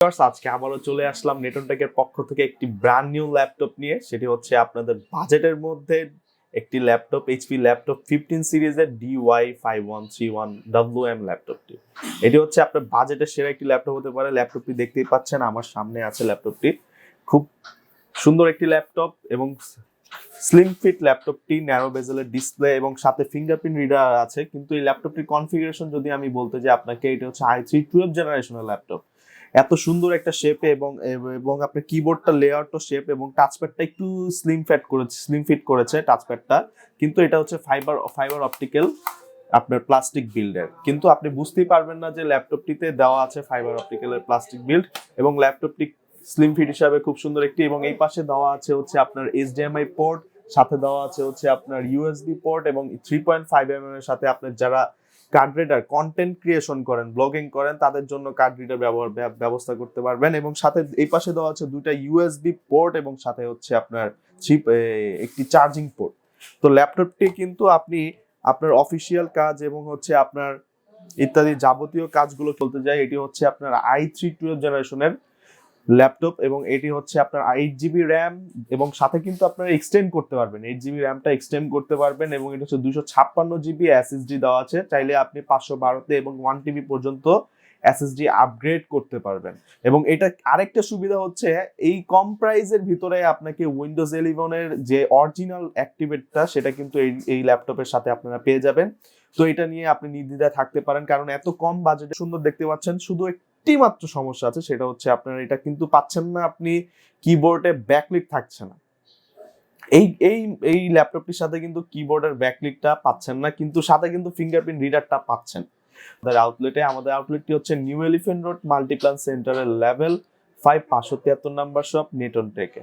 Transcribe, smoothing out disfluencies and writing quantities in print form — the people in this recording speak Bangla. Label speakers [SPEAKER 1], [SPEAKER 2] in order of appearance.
[SPEAKER 1] আজকে আবারও চলে আসলাম নেটনটেকের পক্ষ থেকে একটি ব্র্যান্ড নিউ ল্যাপটপ নিয়ে। সেটি হচ্ছে আপনাদের বাজেটের মধ্যে একটি ল্যাপটপ, এইচপি ল্যাপটপ 15 সিরিজের DY5131WM ল্যাপটপটি। এটি হচ্ছে আপনার বাজেটের সেরা একটি ল্যাপটপ হতে পারে। ল্যাপটপটি দেখতেই পাচ্ছেন, আমার সামনে আছে ল্যাপটপটি। খুব সুন্দর একটি ল্যাপটপ এবং স্লিম ফিট ল্যাপটপটি, ন্যারো বেজেলের ডিসপ্লে এবং সাথে ফিঙ্গারপ্রিন্ট রিডার আছে। কিন্তু এই ল্যাপটপটির কনফিগারেশন যদি আমি বলতে যাই আপনাকে, এটা হচ্ছে i3 12 জেনারেশনের ল্যাপটপ। এত সুন্দর একটা শেপে এবং আপনার কিবোর্ডটা লেয়ারটা শেপ এবং টাচপ্যাডটা একটু স্লিম ফিট করেছে টাচপ্যাডটা। কিন্তু এটা হচ্ছে ফাইবার অপটিক্যাল আপনার প্লাস্টিক বিল্ডের। কিন্তু আপনি বুঝতেই পারবেন না যে ল্যাপটপটিতে দেওয়া আছে ফাইবার অপটিক্যালের প্লাস্টিক বিল্ড। এবং ল্যাপটপটি স্লিম ফিট হিসাবে খুব সুন্দর একটি, এবং এই পাশে দেওয়া আছে হচ্ছে আপনার HDMI পোর্ট, সাথে দেওয়া আছে হচ্ছে আপনার USB পোর্ট এবং 3.5mm এর সাথে আপনার যারা কার্ড রিডার কন্টেন্ট ক্রিয়েশন করেন, ব্লগিং করেন, তাদের জন্য কার্ড রিডার ব্যবস্থা করতে পারবেন। এবং সাথে এই পাশে দেওয়া আছে দুইটা USB পোর্ট এবং সাথে হচ্ছে আপনার একটি চার্জিং পোর্ট। তো ল্যাপটপটি কিন্তু আপনি আপনার অফিসিয়াল কাজ এবং হচ্ছে আপনার ইত্যাদি যাবতীয় কাজগুলো চলতে যায়। এটি হচ্ছে আপনার i3 12 জেনারেশনের ল্যাপটপ এবং এটি হচ্ছে আপনার 8GB র্যাম এবং সাথে কিন্তু আপনারা এক্সটেন্ড করতে পারবেন, 8GB র্যামটা এক্সটেন্ড করতে পারবেন। এবং এটা হচ্ছে 256GB SSD দেওয়া আছে, চাইলে আপনি 512তে এবং 1TB পর্যন্ত SSD আপগ্রেড করতে পারবেন। এবং এটা আরেকটা সুবিধা হচ্ছে, এই কম প্রাইসের ভিতরে আপনাকে উইন্ডোজ 11 এর যে অরিজিনাল অ্যাক্টিভেটটা সেটা কিন্তু এই ল্যাপটপের সাথে আপনারা পেয়ে যাবেন। তো এটা নিয়ে আপনি নির্দ্বিধায় থাকতে পারেন, কারণ এত কম বাজেটে সুন্দর দেখতে পাচ্ছেন। শুধু একটি মাত্র সমস্যা আছে, সেটা হচ্ছে আপনার এটা কিন্তু পাচ্ছেন না, আপনি কিবোর্ডে ব্যাকলিট থাকছে না। এই এই এই ল্যাপটপটির সাথে কিন্তু কিবোর্ডের ব্যাকলিটটা পাচ্ছেন না, কিন্তু সাথে কিন্তু ফিঙ্গারপ্রিন্ট রিডারটা পাচ্ছেন। আমাদের আউটলেটটি হচ্ছে নিউ এলিফ্যান্ট রোড মাল্টিপ্লান সেন্টারের লেভেল 5 573 নাম্বার শপ নেটনটেকে।